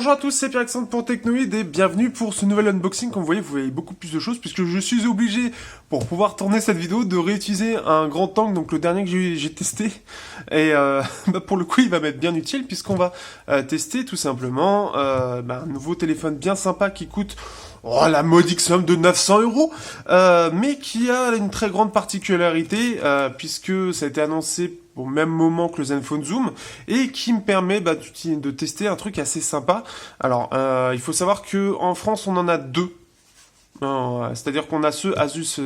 Bonjour à tous, c'est Pierre-Alexandre pour Technoïd et bienvenue pour ce nouvel unboxing. Comme vous voyez beaucoup plus de choses puisque je suis obligé, pour pouvoir tourner cette vidéo, de réutiliser un grand angle, donc le dernier que j'ai testé. Et pour le coup, il va m'être bien utile puisqu'on va tester tout simplement un nouveau téléphone bien sympa qui coûte la modique somme de 900 €, mais qui a une très grande particularité puisque ça a été annoncé au même moment que le Zenfone Zoom, et qui me permet de tester un truc assez sympa. Alors, il faut savoir que en France, on en a deux. C'est-à-dire qu'on a ce Asus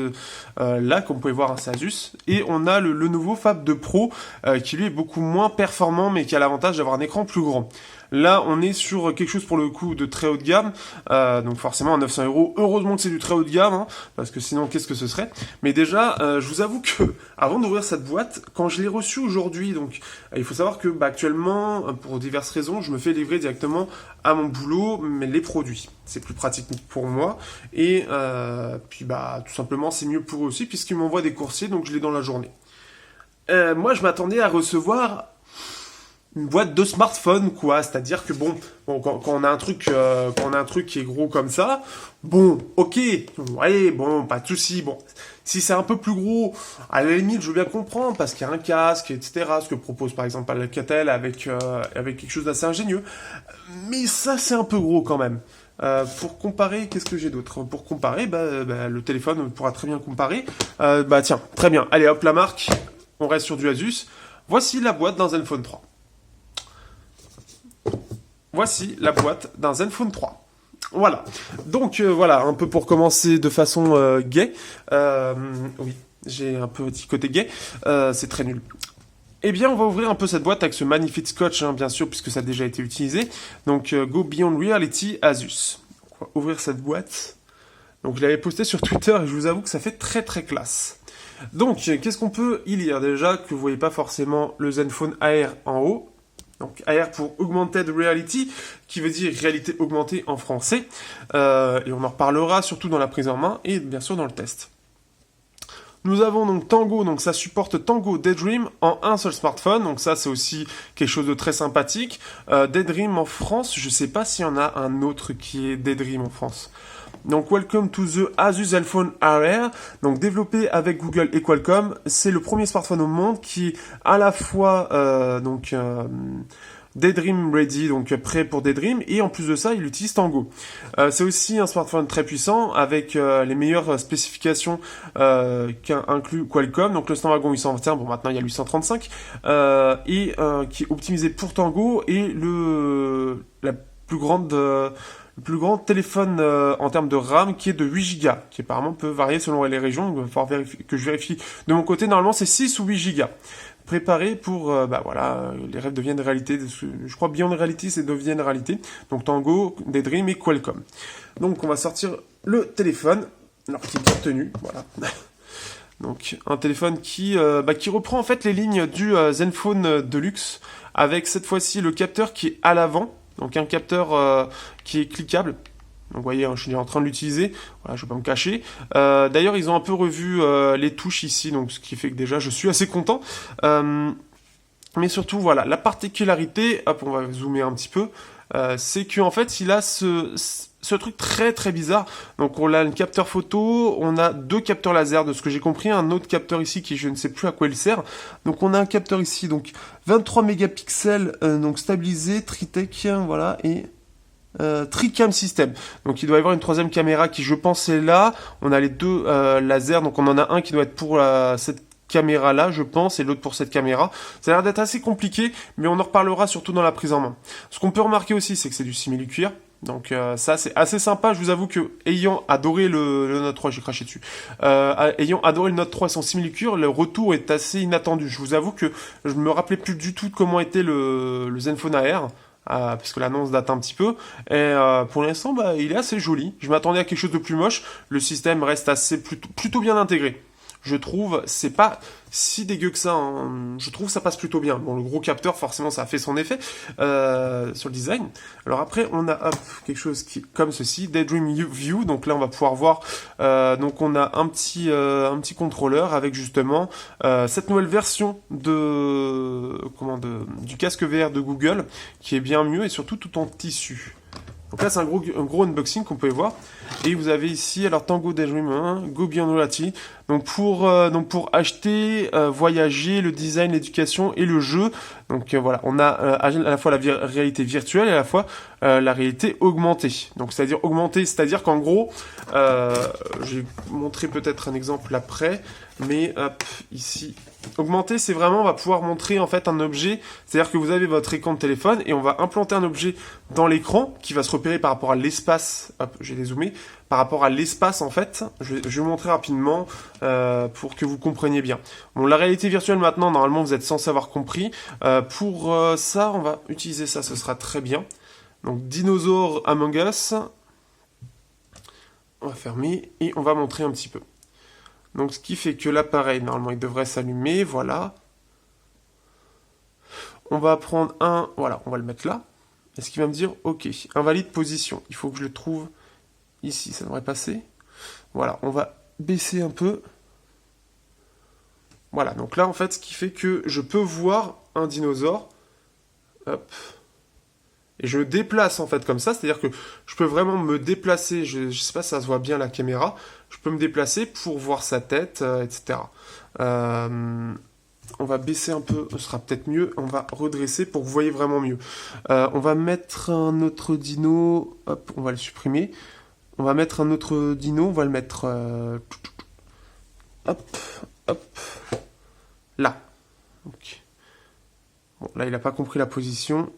là, comme vous pouvez voir, c'est Asus, et on a le nouveau Fab 2 Pro, qui lui est beaucoup moins performant, mais qui a l'avantage d'avoir un écran plus grand. Là, on est sur quelque chose pour le coup de très haut de gamme, donc forcément à 900 €. Heureusement que c'est du très haut de gamme, hein, parce que sinon, qu'est-ce que ce serait? Mais déjà, je vous avoue que avant d'ouvrir cette boîte, quand je l'ai reçue aujourd'hui, donc il faut savoir que actuellement, pour diverses raisons, je me fais livrer directement à mon boulot, mais les produits. C'est plus pratique pour moi, et puis tout simplement, c'est mieux pour eux aussi, puisqu'ils m'envoient des coursiers, donc je l'ai dans la journée. Moi, je m'attendais à recevoir une boîte de smartphone, quoi. C'est-à-dire que quand on a un truc, qui est gros comme ça, ok, ouais, pas de souci. Bon, si c'est un peu plus gros, à la limite, je veux bien comprendre parce qu'il y a un casque, etc. Ce que propose par exemple Alcatel avec quelque chose d'assez ingénieux. Mais ça, c'est un peu gros quand même. Pour comparer, qu'est-ce que j'ai d'autre? Pour comparer, le téléphone pourra très bien comparer. Tiens, très bien. Allez, hop, la marque. On reste sur du Asus. Voici la boîte d'un Zenfone 3. Voici la boîte d'un Zenfone 3. Voilà. Donc voilà, un peu pour commencer de façon gay. Oui, j'ai un petit côté gay. C'est très nul. Eh bien, on va ouvrir un peu cette boîte avec ce magnifique scotch, bien sûr, puisque ça a déjà été utilisé. Donc, Go Beyond Reality Asus. On va ouvrir cette boîte. Donc, je l'avais posté sur Twitter et je vous avoue que ça fait très très classe. Donc, qu'est-ce qu'on peut y lire? Déjà, que vous voyez pas forcément le Zenfone AR en haut. Donc AR pour Augmented Reality, qui veut dire réalité augmentée en français. Et on en reparlera surtout dans la prise en main et bien sûr dans le test. Nous avons donc Tango, donc ça supporte Tango Daydream en un seul smartphone, donc ça c'est aussi quelque chose de très sympathique. Daydream en France, je sais pas s'il y en a un autre qui est Daydream en France. Donc Welcome to the Asus Zenfone AR, donc développé avec Google et Qualcomm, c'est le premier smartphone au monde qui est à la fois Daydream Ready, donc prêt pour Daydream, et en plus de ça, il utilise Tango. C'est aussi un smartphone très puissant avec les meilleures spécifications qu'inclut Qualcomm, donc le Snapdragon 821, maintenant il y a 835, et qui est optimisé pour Tango, et le plus grand téléphone en termes de RAM qui est de 8 Go, qui apparemment peut varier selon les régions. Il va falloir que je vérifie de mon côté. Normalement, c'est 6 ou 8 Go. Préparé pour, les rêves deviennent réalité. Je crois Beyond Reality, c'est deviennent réalité. Donc Tango, Daydream et Qualcomm. Donc on va sortir le téléphone, alors qui est bien tenu, voilà. Donc un téléphone qui reprend en fait les lignes du Zenfone Deluxe, avec cette fois-ci le capteur qui est à l'avant. Donc un capteur qui est cliquable. Donc vous voyez, je suis en train de l'utiliser. Voilà, je vais pas me cacher. D'ailleurs, ils ont un peu revu les touches ici, donc ce qui fait que déjà, je suis assez content. Mais surtout, voilà, la particularité, hop, on va zoomer un petit peu, c'est qu'en fait, il a ce truc très très bizarre. Donc on a un capteur photo, on a deux capteurs laser de ce que j'ai compris, un autre capteur ici qui je ne sais plus à quoi il sert. Donc on a un capteur ici, donc 23 mégapixels, donc stabilisé, Tritech, voilà, et Tricam System. Donc il doit y avoir une troisième caméra qui je pense est là. On a les deux lasers, donc on en a un qui doit être pour cette caméra là, je pense, et l'autre pour cette caméra. Ça a l'air d'être assez compliqué, mais on en reparlera surtout dans la prise en main. Ce qu'on peut remarquer aussi, c'est que c'est du simili-cuir. Donc ça c'est assez sympa. Je vous avoue que ayant adoré le Note 3, j'ai craché dessus, ayant adoré le Note 3 et son simili-cuir, le retour est assez inattendu. Je vous avoue que je me rappelais plus du tout de comment était le Zenfone AR, parce que l'annonce date un petit peu, et pour l'instant il est assez joli. Je m'attendais à quelque chose de plus moche. Le système reste plutôt bien intégré. Je trouve, c'est pas si dégueu que ça, hein. Je trouve ça passe plutôt bien. Bon, le gros capteur, forcément, ça a fait son effet sur le design. Alors après, on a quelque chose qui comme ceci, Daydream View. Donc là, on va pouvoir voir. Donc on a un petit contrôleur avec justement cette nouvelle version du casque VR de Google, qui est bien mieux et surtout tout en tissu. Donc là, c'est un gros unboxing qu'on peut voir. Et vous avez ici, alors Tango Daydream, Go Beyond Reality. Donc pour acheter, voyager, le design, l'éducation et le jeu. Donc voilà, on a à la fois la réalité virtuelle et à la fois la réalité augmentée. Donc c'est-à-dire augmentée, c'est-à-dire qu'en gros, je vais montrer peut-être un exemple après, mais hop, ici. Augmenté, c'est vraiment, on va pouvoir montrer en fait un objet, c'est-à-dire que vous avez votre écran de téléphone et on va implanter un objet dans l'écran qui va se repérer par rapport à l'espace. Hop, je vais dézoomer. Par rapport à l'espace en fait, je vais vous montrer rapidement pour que vous compreniez bien. Bon, la réalité virtuelle maintenant, normalement vous êtes censé avoir compris. Pour ça, on va utiliser ça, ce sera très bien. Donc Dinosaur Among Us. On va fermer et on va montrer un petit peu. Donc ce qui fait que l'appareil, normalement, il devrait s'allumer, voilà. On va prendre un, voilà, on va le mettre là. Est-ce qu'il va me dire, ok, invalide position. Il faut que je le trouve ici, ça devrait passer. Voilà, on va baisser un peu. Voilà, donc là, en fait, ce qui fait que je peux voir un dinosaure. Hop. Et je me déplace en fait comme ça, c'est-à-dire que je peux vraiment me déplacer, je sais pas si ça se voit bien la caméra, je peux me déplacer pour voir sa tête, etc. On va baisser un peu, ce sera peut-être mieux, on va redresser pour que vous voyez vraiment mieux. On va mettre un autre dino, hop, on va le supprimer. On va mettre un autre dino, on va le mettre... hop, hop, là. Donc. Bon, là il n'a pas compris la position.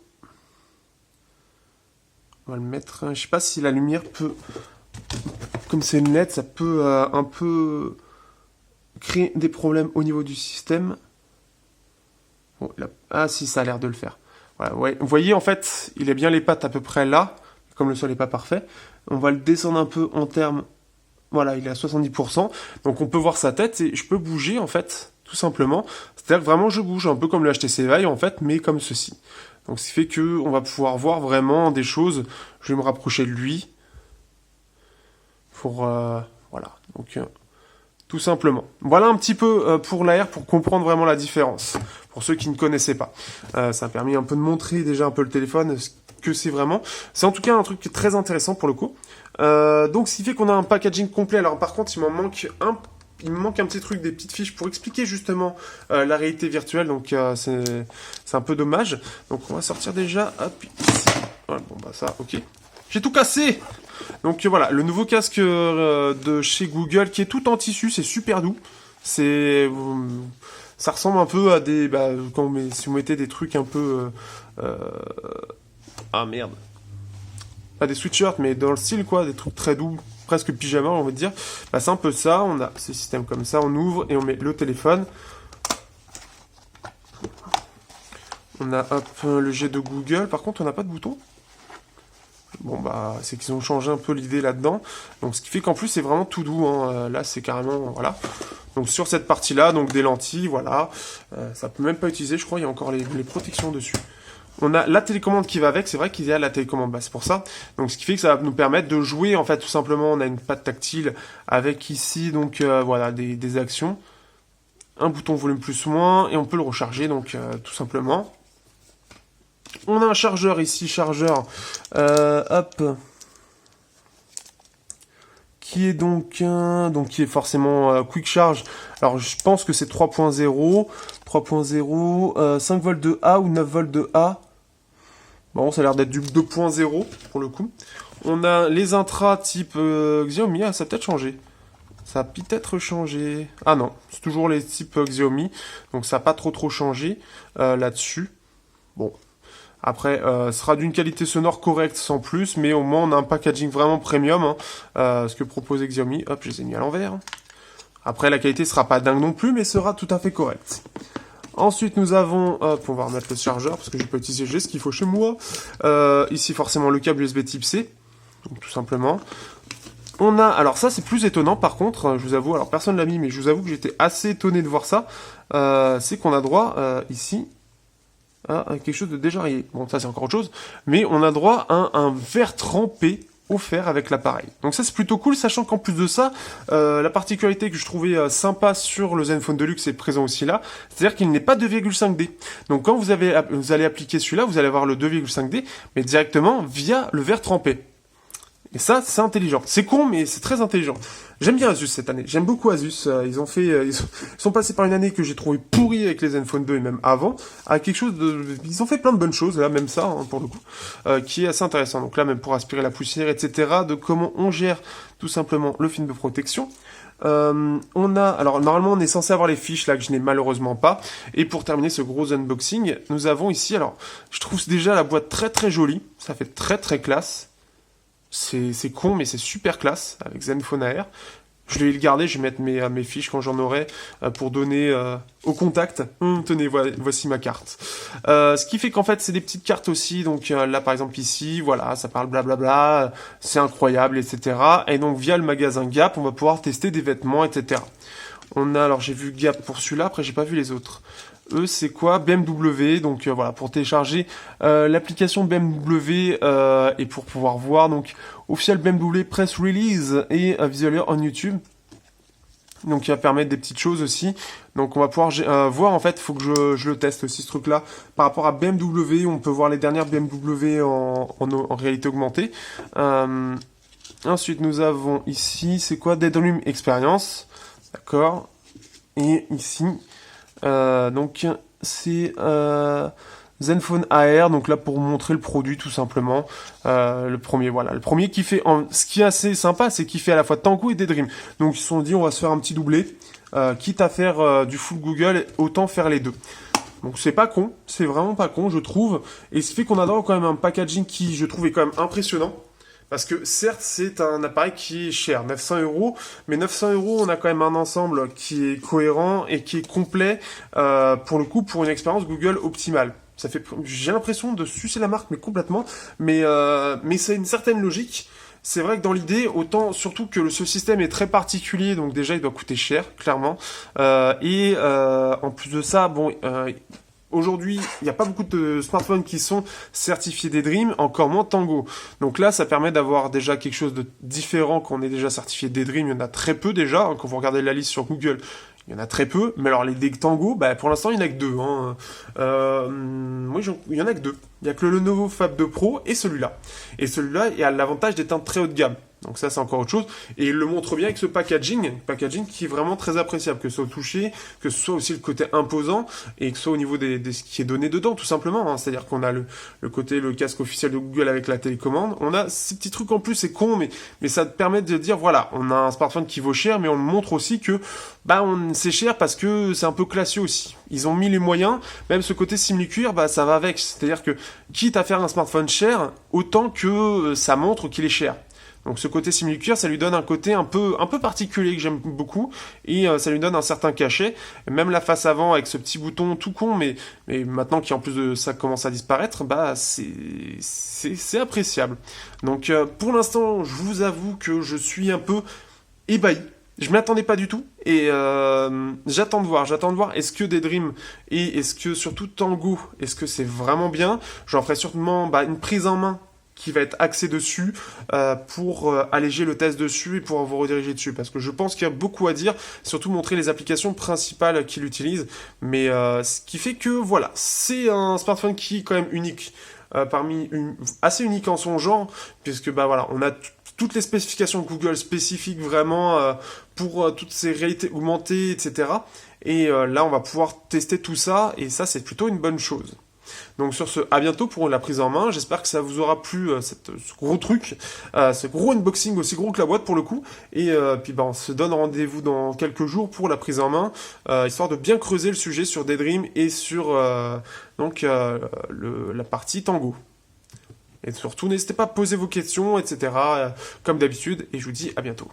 On va le mettre, je sais pas si la lumière peut, comme c'est une LED, ça peut un peu créer des problèmes au niveau du système. Bon, là, ah si, ça a l'air de le faire. Voilà, ouais. Vous voyez, en fait, il a bien les pattes à peu près là, comme le sol n'est pas parfait. On va le descendre un peu en termes, voilà, il est à 70%. Donc on peut voir sa tête et je peux bouger, en fait, tout simplement. C'est-à-dire que vraiment, je bouge, un peu comme le HTC Vive, en fait, mais comme ceci. Donc ce qui fait que on va pouvoir voir vraiment des choses. Je vais me rapprocher de lui. Pour voilà. Donc tout simplement. Voilà un petit peu pour l'AR pour comprendre vraiment la différence. Pour ceux qui ne connaissaient pas. Ça a permis un peu de montrer déjà un peu le téléphone, ce que c'est vraiment. C'est en tout cas un truc très intéressant pour le coup. Donc ce qui fait qu'on a un packaging complet. Alors par contre, il me manque un petit truc, des petites fiches pour expliquer justement la réalité virtuelle, donc c'est un peu dommage. Donc on va sortir déjà, hop, ici. Voilà, bon bah ça, ok. J'ai tout cassé. Donc voilà, le nouveau casque de chez Google qui est tout en tissu, c'est super doux. Ça ressemble un peu à des, si vous mettez des trucs un peu, ah merde. Pas des sweatshirts, mais dans le style quoi, des trucs très doux. Presque pyjama, on va dire. Bah, c'est un peu ça. On a ce système comme ça. On ouvre et on met le téléphone. On a hop, le jet de Google. Par contre, on n'a pas de bouton. Bon, bah, c'est qu'ils ont changé un peu l'idée là-dedans. Donc, ce qui fait qu'en plus, c'est vraiment tout doux. Hein. Là, c'est carrément, voilà. Donc, sur cette partie-là, donc des lentilles, voilà. Ça peut même pas utiliser. Je crois il y a encore les protections dessus. On a la télécommande qui va avec, c'est vrai qu'il y a la télécommande, bah, c'est pour ça. Donc ce qui fait que ça va nous permettre de jouer, en fait, tout simplement, on a une patte tactile avec ici, donc voilà, des actions. Un bouton volume plus moins, et on peut le recharger, donc tout simplement. On a un chargeur ici, hop, qui est donc qui est forcément Quick Charge. Alors je pense que c'est 3.0, 5 volts de A ou 9 volts de A. Bon, ça a l'air d'être du 2.0 pour le coup. On a les intras type Xiaomi, ça a peut-être changé. Ça a peut-être changé. Ah non, c'est toujours les types Xiaomi, donc ça n'a pas trop changé là-dessus. Bon. Après, ce sera d'une qualité sonore correcte sans plus, mais au moins on a un packaging vraiment premium, hein, ce que propose Xiaomi. Hop, je les ai mis à l'envers. Après, la qualité sera pas dingue non plus, mais sera tout à fait correcte. Ensuite, nous avons, hop, on va remettre le chargeur, parce que je peux utiliser ce qu'il faut chez moi. Ici, forcément, le câble USB type C, donc tout simplement. On a, alors ça c'est plus étonnant par contre, je vous avoue, alors personne l'a mis, mais je vous avoue que j'étais assez étonné de voir ça, c'est qu'on a droit, ici, à quelque chose de déjarrié. Bon, ça c'est encore autre chose, mais on a droit à un verre trempé offert avec l'appareil. Donc ça c'est plutôt cool, sachant qu'en plus de ça, la particularité que je trouvais sympa sur le Zenfone Deluxe est présent aussi là, c'est-à-dire qu'il n'est pas 2,5D. Donc quand vous allez appliquer celui-là, vous allez avoir le 2,5D, mais directement via le verre trempé. Et ça, c'est intelligent. C'est con, mais c'est très intelligent. J'aime bien Asus cette année. J'aime beaucoup Asus. Ils sont passés par une année que j'ai trouvé pourrie avec les Zenfone 2 et même avant, à quelque chose de... Ils ont fait plein de bonnes choses, là, même ça, hein, pour le coup, qui est assez intéressant. Donc là, même pour aspirer la poussière, etc., de comment on gère tout simplement le film de protection. Alors normalement on est censé avoir les fiches là que je n'ai malheureusement pas. Et pour terminer ce gros unboxing, nous avons ici, alors je trouve déjà la boîte très très jolie, ça fait très très classe. C'est con mais c'est super classe avec Zenfone AR. Je vais le garder, je vais mettre mes fiches quand j'en aurai pour donner au contact. Tenez, voici ma carte. Ce qui fait qu'en fait, c'est des petites cartes aussi. Donc là, par exemple, ici, voilà, ça parle blablabla, c'est incroyable, etc. Et donc, via le magasin Gap, on va pouvoir tester des vêtements, etc. Alors j'ai vu Gap pour celui-là, après j'ai pas vu les autres. Eux, c'est quoi? BMW, donc voilà, pour télécharger l'application BMW et pour pouvoir voir, donc, officiel BMW Press Release et visualiser en YouTube. Donc, il va permettre des petites choses aussi. Donc, on va pouvoir voir, en fait, il faut que je le teste aussi, ce truc-là. Par rapport à BMW, on peut voir les dernières BMW en réalité augmentée. Ensuite, nous avons ici, c'est quoi? Daydream Experience. D'accord. Et ici... donc c'est Zenfone AR, donc là pour montrer le produit tout simplement. Le premier qui fait, ce qui est assez sympa, c'est qu'il fait à la fois Tango et Daydream. Donc ils se sont dit on va se faire un petit doublé, quitte à faire du full Google, autant faire les deux. Donc c'est pas con, c'est vraiment pas con je trouve, et ce fait qu'on a quand même un packaging qui je trouve est quand même impressionnant. Parce que certes, c'est un appareil qui est cher, 900 €, mais 900 €, on a quand même un ensemble qui est cohérent et qui est complet, pour le coup, pour une expérience Google optimale. J'ai l'impression de sucer la marque, mais complètement, mais c'est une certaine logique. C'est vrai que dans l'idée, autant, surtout que ce système est très particulier, donc déjà il doit coûter cher, clairement, en plus de ça, bon... Aujourd'hui, il n'y a pas beaucoup de smartphones qui sont certifiés Daydream, encore moins Tango. Donc là, ça permet d'avoir déjà quelque chose de différent quand on est déjà certifié Daydream. Il y en a très peu déjà. Quand vous regardez la liste sur Google, il y en a très peu. Mais alors les Tango, bah, pour l'instant, il n'y en a que deux. Hein. Oui, il y en a que deux. Il n'y a que le Lenovo Phab 2 Pro et celui-là. Et celui-là, il a l'avantage d'être un très haut de gamme. Donc ça, c'est encore autre chose. Et il le montre bien avec ce packaging qui est vraiment très appréciable, que ce soit au toucher, que ce soit aussi le côté imposant, et que ce soit au niveau de ce qui est donné dedans, tout simplement. Hein. C'est-à-dire qu'on a le casque officiel de Google avec la télécommande. On a ces petits trucs en plus, c'est con, mais ça te permet de dire, voilà, on a un smartphone qui vaut cher, mais on le montre aussi que c'est cher parce que c'est un peu classieux aussi. Ils ont mis les moyens, même ce côté simili-cuir, ça va avec. C'est-à-dire que, quitte à faire un smartphone cher, autant que ça montre qu'il est cher. Donc ce côté simili-cuir, ça lui donne un côté un peu particulier que j'aime beaucoup, et ça lui donne un certain cachet. Et même la face avant avec ce petit bouton tout con, mais maintenant qui en plus de ça commence à disparaître, c'est appréciable. Donc pour l'instant, je vous avoue que je suis un peu ébahi. Je m'y attendais pas du tout, et j'attends de voir est-ce que Daydream et est-ce que surtout Tango, est-ce que c'est vraiment bien. J'en ferai sûrement une prise en main qui va être axé dessus pour alléger le test dessus et pour vous rediriger dessus. Parce que je pense qu'il y a beaucoup à dire, surtout montrer les applications principales qu'il utilise. Mais ce qui fait que, voilà, c'est un smartphone qui est quand même unique, assez unique en son genre, puisque voilà, on a toutes les spécifications Google spécifiques vraiment pour toutes ces réalités augmentées, etc. Et là, on va pouvoir tester tout ça, et ça, c'est plutôt une bonne chose. Donc sur ce, à bientôt pour la prise en main. J'espère que ça vous aura plu, ce gros truc, ce gros unboxing aussi gros que la boîte pour le coup. Et puis on se donne rendez-vous dans quelques jours pour la prise en main, histoire de bien creuser le sujet sur Daydream et sur la partie Tango. Et surtout, n'hésitez pas à poser vos questions, etc. Comme d'habitude. Et je vous dis à bientôt.